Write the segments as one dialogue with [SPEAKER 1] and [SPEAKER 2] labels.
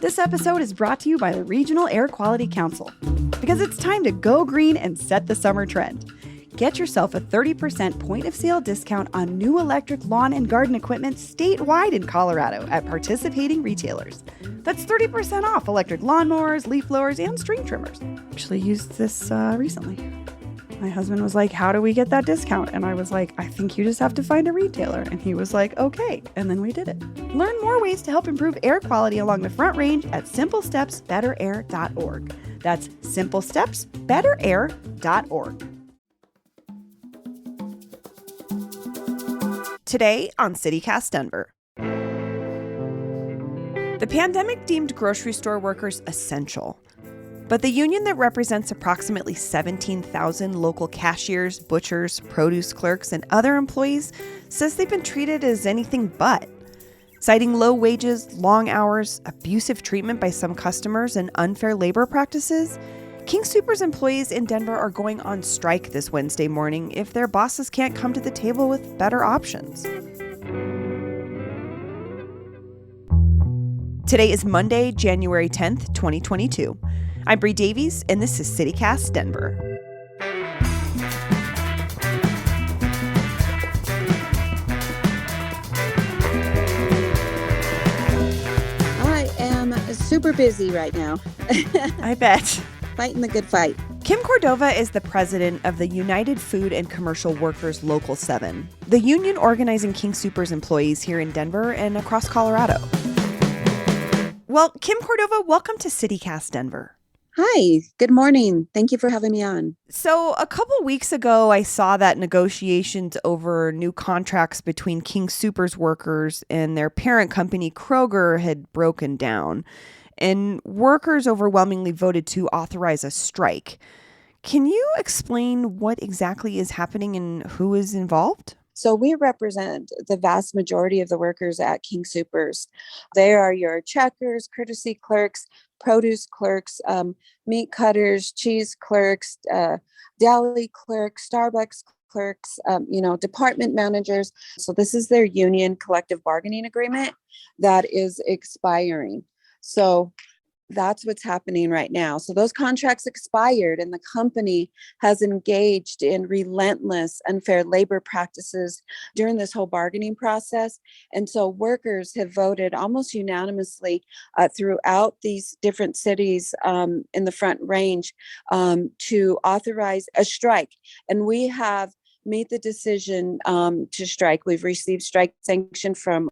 [SPEAKER 1] This episode is brought to you by the Regional Air Quality Council, because it's time to go green and set the summer trend. Get yourself a 30% point-of-sale discount on new electric lawn and garden equipment statewide in Colorado at participating retailers. That's 30% off electric lawnmowers, leaf blowers, and string trimmers. Actually used this recently. My husband was like, how do we get that discount? And I was like, I think you just have to find a retailer. And he was like, okay. And then we did it. Learn more ways to help improve air quality along the Front Range at simplestepsbetterair.org. That's simplestepsbetterair.org. Today on CityCast Denver. The pandemic deemed grocery store workers essential. But the union that represents approximately 17,000 local cashiers, butchers, produce clerks, and other employees says they've been treated as anything but. Citing low wages, long hours, abusive treatment by some customers, and unfair labor practices, King Soopers employees in Denver are going on strike this Wednesday morning if their bosses can't come to the table with better options. Today is Monday, January 10th, 2022. I'm Bree Davies, and this is CityCast Denver.
[SPEAKER 2] I am super busy right now.
[SPEAKER 1] I bet.
[SPEAKER 2] Fighting the good fight.
[SPEAKER 1] Kim Cordova is the president of the United Food and Commercial Workers Local 7, the union organizing King Soopers employees here in Denver and across Colorado. Well, Kim Cordova, welcome to CityCast Denver.
[SPEAKER 2] Hi, good morning. Thank you for having me on.
[SPEAKER 1] So a couple weeks ago, I saw that negotiations over new contracts between King Soopers workers and their parent company, Kroger, had broken down, and workers overwhelmingly voted to authorize a strike. Can you explain what exactly is happening and who is involved?
[SPEAKER 2] So we represent the vast majority of the workers at King Soopers. They are your checkers, courtesy clerks, produce clerks, meat cutters, cheese clerks, deli clerks, Starbucks clerks, department managers. So this is their union collective bargaining agreement that is expiring. So that's what's happening right now. So those contracts expired and the company has engaged in relentless unfair labor practices during this whole bargaining process. And so workers have voted almost unanimously throughout these different cities in the Front Range to authorize a strike. And we have made the decision to strike. We've received strike sanction from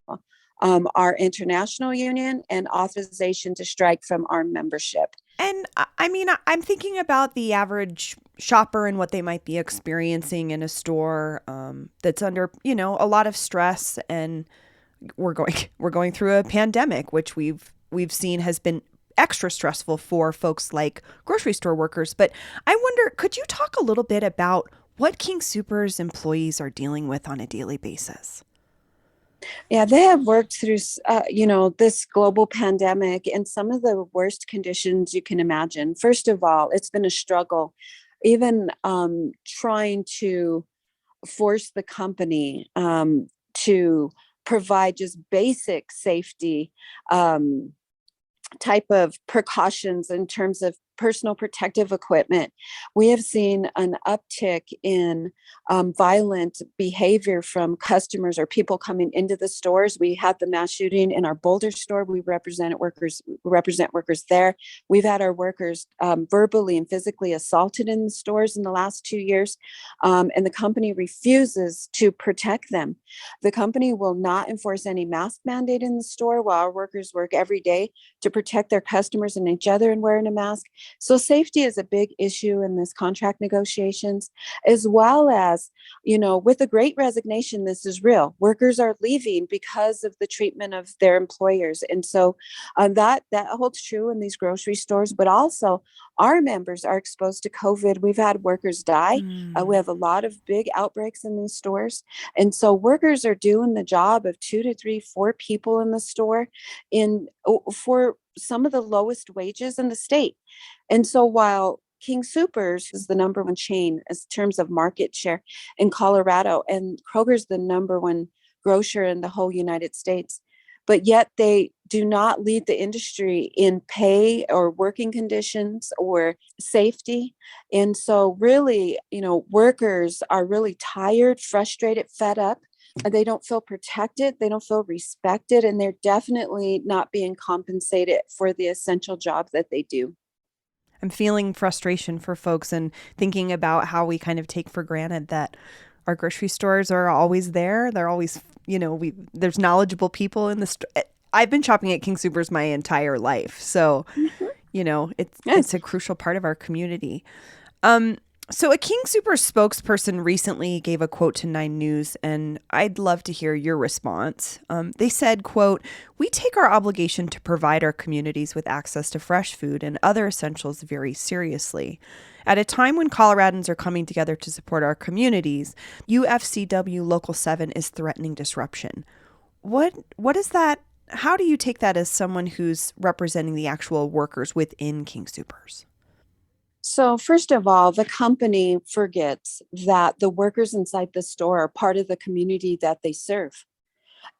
[SPEAKER 2] our international union and authorization to strike from our membership.
[SPEAKER 1] And I mean, I'm thinking about the average shopper and what they might be experiencing in a store that's under, a lot of stress. And we're going through a pandemic, which we've seen has been extra stressful for folks like grocery store workers. But I wonder, could you talk a little bit about what King Soopers employees are dealing with on a daily basis?
[SPEAKER 2] Yeah, they have worked through, this global pandemic in some of the worst conditions you can imagine. First of all, it's been a struggle, even trying to force the company to provide just basic safety type of precautions in terms of personal protective equipment. We have seen an uptick in violent behavior from customers or people coming into the stores. We had the mass shooting in our Boulder store. We represent workers there. We've had our workers verbally and physically assaulted in the stores in the last 2 years, and the company refuses to protect them. The company will not enforce any mask mandate in the store while our workers work every day to protect their customers and each other in wearing a mask. So safety is a big issue in this contract negotiations, as well as, with the Great Resignation, this is real. Workers are leaving because of the treatment of their employers. And so that holds true in these grocery stores, but also our members are exposed to COVID. We've had workers die. We have a lot of big outbreaks in these stores. And so workers are doing the job of 2 to 3, 4 people in the store for some of the lowest wages in the state. And so while King Soopers is the number one chain in terms of market share in Colorado, and Kroger's the number one grocer in the whole United States, but yet they do not lead the industry in pay or working conditions or safety. And so really, workers are really tired, frustrated, fed up. They don't feel protected, they don't feel respected, and they're definitely not being compensated for the essential job that they do.
[SPEAKER 3] I'm feeling frustration for folks and thinking about how we kind of take for granted that our grocery stores are always there. They're always, there's knowledgeable people in the store. I've been shopping at King Soopers my entire life. So,
[SPEAKER 2] Mhm.
[SPEAKER 3] it's
[SPEAKER 2] Yes.
[SPEAKER 3] a crucial part of our community. So a King Soopers spokesperson recently gave a quote to Nine News, and I'd love to hear your response. They said, quote, "We take our obligation to provide our communities with access to fresh food and other essentials very seriously. At a time when Coloradans are coming together to support our communities, UFCW Local 7 is threatening disruption." What is that? How do you take that as someone who's representing the actual workers within King Soopers?
[SPEAKER 2] So, first of all, the company forgets that the workers inside the store are part of the community that they serve.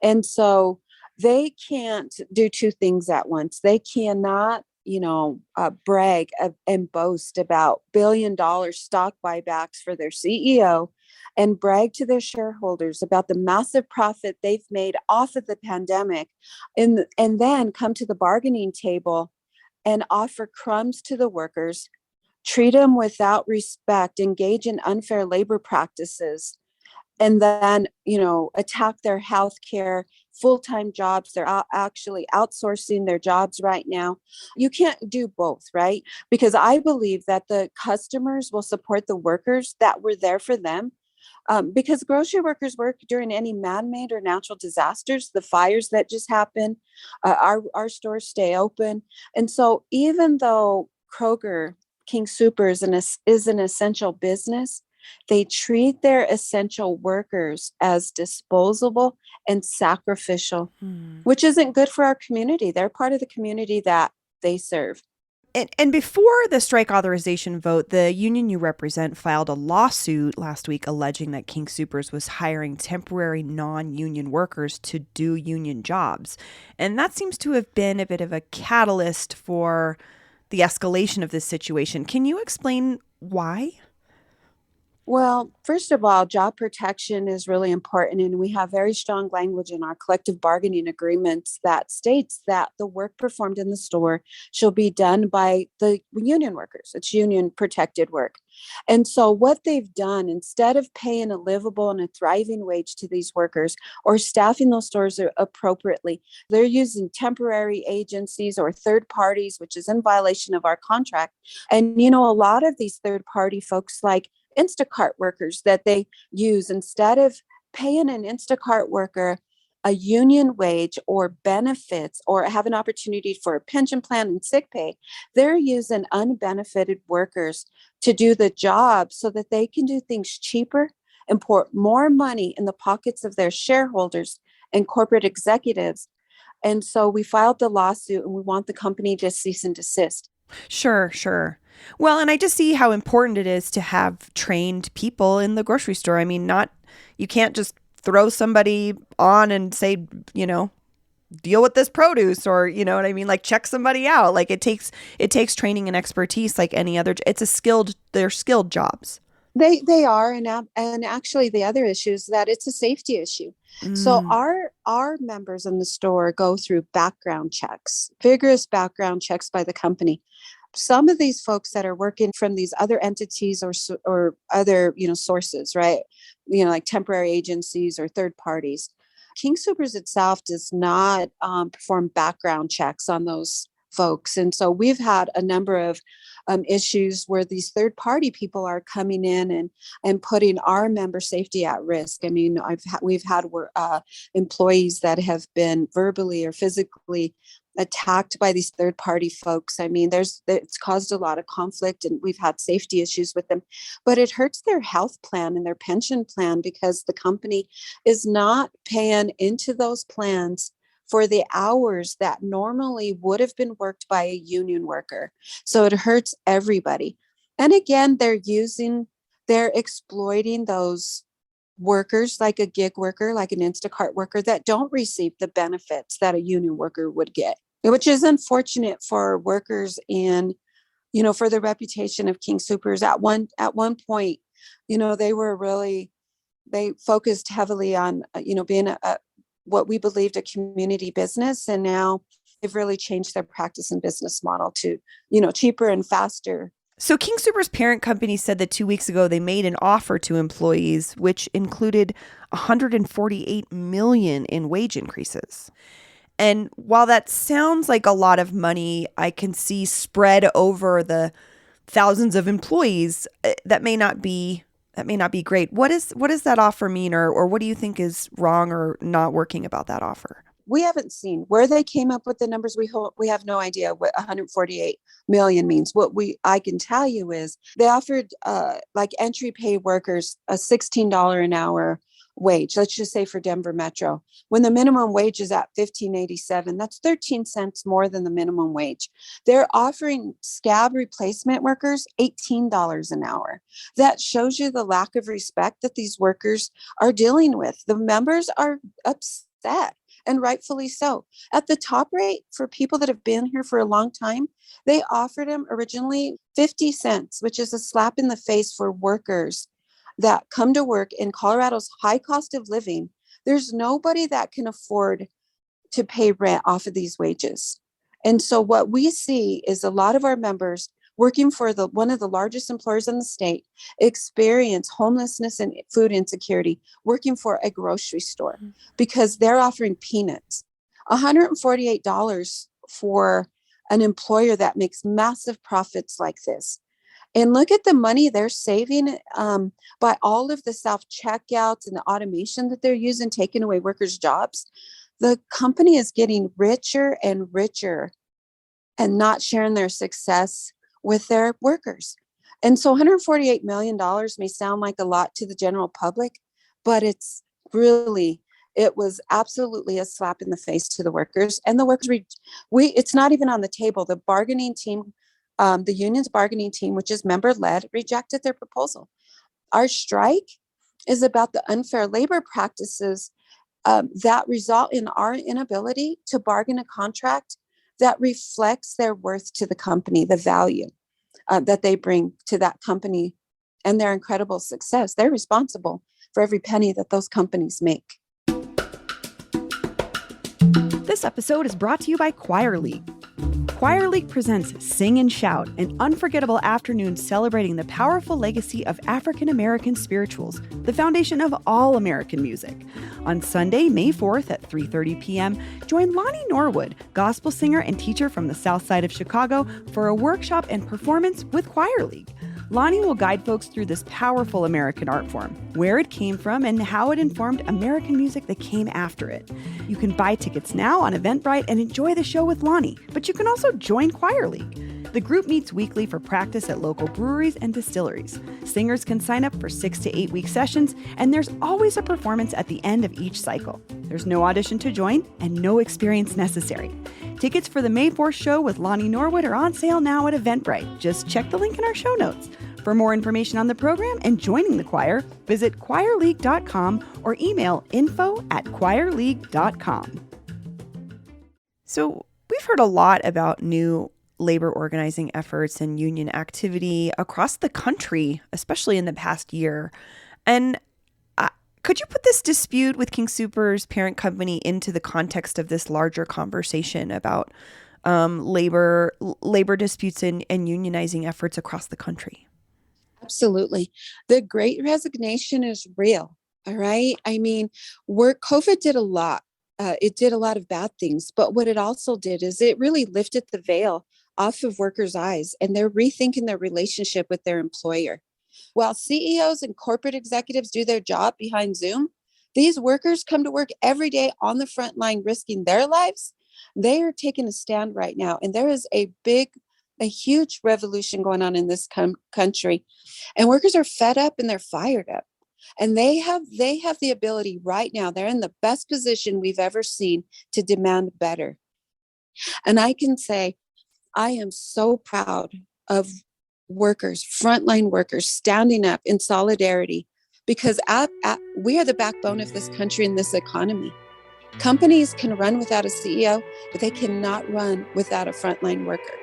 [SPEAKER 2] And so they can't do two things at once. They cannot, brag and boast about $1 billion stock buybacks for their CEO and brag to their shareholders about the massive profit they've made off of the pandemic and then come to the bargaining table and offer crumbs to the workers, treat them without respect, engage in unfair labor practices, and then, attack their health care, full-time jobs. They're actually outsourcing their jobs right now. You can't do both, right? Because I believe that the customers will support the workers that were there for them. Because grocery workers work during any man-made or natural disasters, the fires that just happened, our stores stay open. And so even though Kroger, King Soopers is an essential business, they treat their essential workers as disposable and sacrificial,
[SPEAKER 3] Hmm.
[SPEAKER 2] which isn't good for our community. They're part of the community that they serve.
[SPEAKER 3] And before the strike authorization vote, the union you represent filed a lawsuit last week alleging that King Soopers was hiring temporary non-union workers to do union jobs. And that seems to have been a bit of a catalyst for the escalation of this situation. Can you explain why?
[SPEAKER 2] Well, first of all, job protection is really important, and we have very strong language in our collective bargaining agreements that states that the work performed in the store shall be done by the union workers. It's union protected work. And so, what they've done, instead of paying a livable and a thriving wage to these workers or staffing those stores appropriately, they're using temporary agencies or third parties, which is in violation of our contract. And, a lot of these third party folks, like Instacart workers that they use, instead of paying an Instacart worker a union wage or benefits or have an opportunity for a pension plan and sick pay, they're using unbenefited workers to do the job so that they can do things cheaper and pour more money in the pockets of their shareholders and corporate executives. And so we filed the lawsuit and we want the company to cease and desist.
[SPEAKER 3] Sure, sure. Well, and I just see how important it is to have trained people in the grocery store. I mean, you can't just throw somebody on and say, deal with this produce, or you know what I mean, like check somebody out. Like it takes training and expertise like any other. They're skilled jobs.
[SPEAKER 2] They are, and actually the other issue is that it's a safety issue. So
[SPEAKER 3] Mm.
[SPEAKER 2] our members in the store go through background checks, vigorous background checks by the company. Some of these folks that are working from these other entities or other sources, right? Like temporary agencies or third parties. King Soopers itself does not perform background checks on those folks, and so we've had a number of issues where these third party people are coming in and putting our member safety at risk. I mean, we've had employees that have been verbally or physically attacked by these third party folks. I mean, it's caused a lot of conflict, and we've had safety issues with them, but it hurts their health plan and their pension plan because the company is not paying into those plans for the hours that normally would have been worked by a union worker. So it hurts everybody. And again, they're exploiting workers, like a gig worker, like an Instacart worker, that don't receive the benefits that a union worker would get, which is unfortunate for workers and, for the reputation of King Soopers. At one point, they focused heavily on, being what we believed a community business. And now they've really changed their practice and business model to, cheaper and faster.
[SPEAKER 3] So King Soopers' parent company said that 2 weeks ago they made an offer to employees, which included $148 million in wage increases. And while that sounds like a lot of money, I can see spread over the thousands of employees, that may not be great. What does that offer mean, or what do you think is wrong or not working about that offer?
[SPEAKER 2] We haven't seen where they came up with the numbers. We have no idea what 148 million means. I can tell you is they offered like entry pay workers a $16 an hour wage. Let's just say for Denver Metro, when the minimum wage is at $15.87, that's 13 cents more than the minimum wage. They're offering scab replacement workers $18 an hour. That shows you the lack of respect that these workers are dealing with. The members are upset. And rightfully so. At the top rate, for people that have been here for a long time, they offered them originally 50 cents, which is a slap in the face for workers that come to work in Colorado's high cost of living. There's nobody that can afford to pay rent off of these wages. And so what we see is a lot of our members working for one of the largest employers in the state experience homelessness and food insecurity working for a grocery store because they're offering peanuts. $148 for an employer that makes massive profits like this. And look at the money they're saving by all of the self-checkouts and the automation that they're using, taking away workers' jobs. The company is getting richer and richer and not sharing their success with their workers. And so $148 million may sound like a lot to the general public, but it was absolutely a slap in the face to the workers. And the workers, it's not even on the table. The bargaining team, the union's bargaining team, which is member-led, rejected their proposal. Our strike is about the unfair labor practices that result in our inability to bargain a contract that reflects their worth to the company, the value that they bring to that company and their incredible success. They're responsible for every penny that those companies make.
[SPEAKER 1] This episode is brought to you by Choir League. Choir League presents Sing and Shout, an unforgettable afternoon celebrating the powerful legacy of African American spirituals, the foundation of all American music. On Sunday, May 4th at 3:30 p.m., join Lonnie Norwood, gospel singer and teacher from the South Side of Chicago, for a workshop and performance with Choir League. Lonnie will guide folks through this powerful American art form, where it came from, and how it informed American music that came after it. You can buy tickets now on Eventbrite and enjoy the show with Lonnie, but you can also join Choir League. The group meets weekly for practice at local breweries and distilleries. Singers can sign up for 6 to 8 week sessions, and there's always a performance at the end of each cycle. There's no audition to join and no experience necessary. Tickets for the May 4th show with Lonnie Norwood are on sale now at Eventbrite. Just check the link in our show notes. For more information on the program and joining the choir, visit choirleague.com or email info@choirleague.com. So we've heard a lot about new labor organizing efforts and union activity across the country, especially in the past year. And could you put this dispute with King Soopers' parent company into the context of this larger conversation about labor disputes and unionizing efforts across the country?
[SPEAKER 2] Absolutely. The Great Resignation is real. All right. I mean, COVID did a lot. It did a lot of bad things, but what it also did is it really lifted the veil off of workers' eyes, and they're rethinking their relationship with their employer. While CEOs and corporate executives do their job behind Zoom, these workers come to work every day on the front line, risking their lives. They are taking a stand right now, and there is a huge revolution going on in this country, and workers are fed up and they're fired up, and they have the ability right now. They're in the best position we've ever seen to demand better. And I can say, I am so proud of workers, frontline workers, standing up in solidarity, because we are the backbone of this country and this economy. Companies can run without a CEO, but they cannot run without a frontline worker.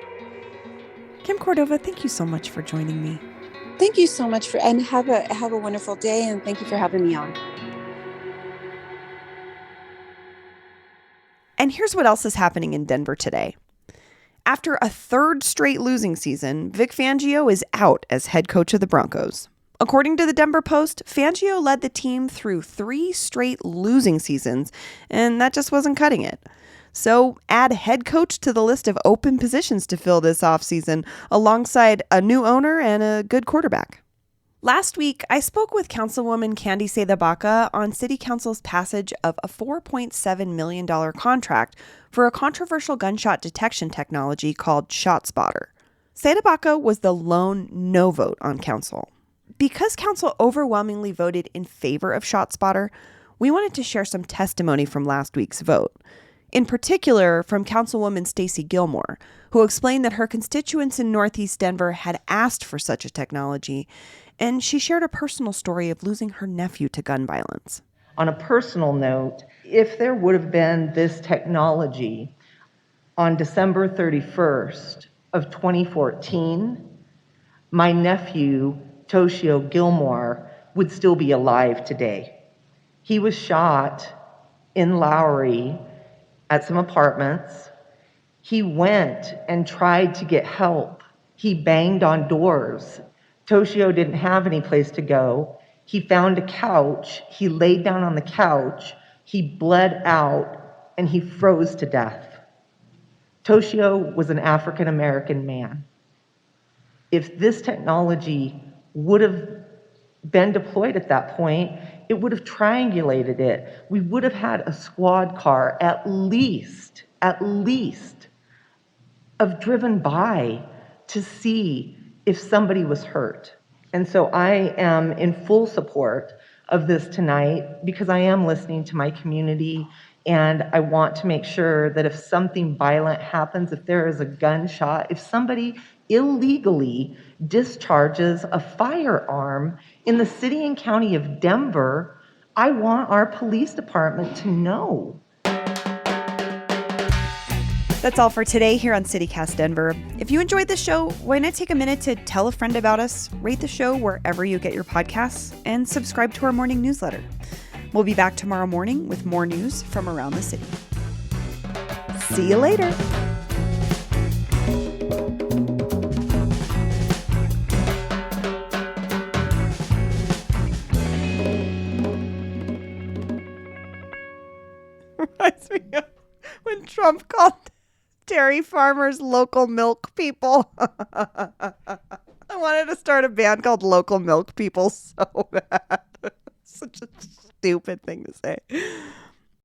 [SPEAKER 3] Kim Cordova, thank you so much for joining me.
[SPEAKER 2] Thank you so much and have a wonderful day, and thank you for having me on.
[SPEAKER 3] And here's what else is happening in Denver today. After a third straight losing season, Vic Fangio is out as head coach of the Broncos. According to the Denver Post, Fangio led the team through 3 straight losing seasons, and that just wasn't cutting it. So add head coach to the list of open positions to fill this offseason, alongside a new owner and a good quarterback. Last week, I spoke with Councilwoman Candy Sedabaca on City Council's passage of a $4.7 million contract for a controversial gunshot detection technology called ShotSpotter. Sedabaca was the lone no vote on council. Because council overwhelmingly voted in favor of ShotSpotter, we wanted to share some testimony from last week's vote. In particular, from Councilwoman Stacey Gilmore, who explained that her constituents in Northeast Denver had asked for such a technology, and she shared a personal story of losing her nephew to gun violence.
[SPEAKER 4] On a personal note, if there would have been this technology on December 31st of 2014, my nephew, Toshio Gilmore, would still be alive today. He was shot in Lowry at some apartments. He went and tried to get help. He banged on doors. Toshio didn't have any place to go. He found a couch. He laid down on the couch. He bled out and he froze to death. Toshio was an African American man. If this technology would have been deployed at that point, it would have triangulated it. We would have had a squad car at least have driven by to see if somebody was hurt. And so I am in full support of this tonight because I am listening to my community, and I want to make sure that if something violent happens, if there is a gunshot, if somebody illegally discharges a firearm in the city and county of Denver, I want our police department to know.
[SPEAKER 3] That's all for today here on CityCast Denver. If you enjoyed the show, why not take a minute to tell a friend about us, rate the show wherever you get your podcasts, and subscribe to our morning newsletter. We'll be back tomorrow morning with more news from around the city. See you later. Reminds me of when Trump called dairy farmers local milk people. I wanted to start a band called Local Milk People so bad. Such a stupid thing to say.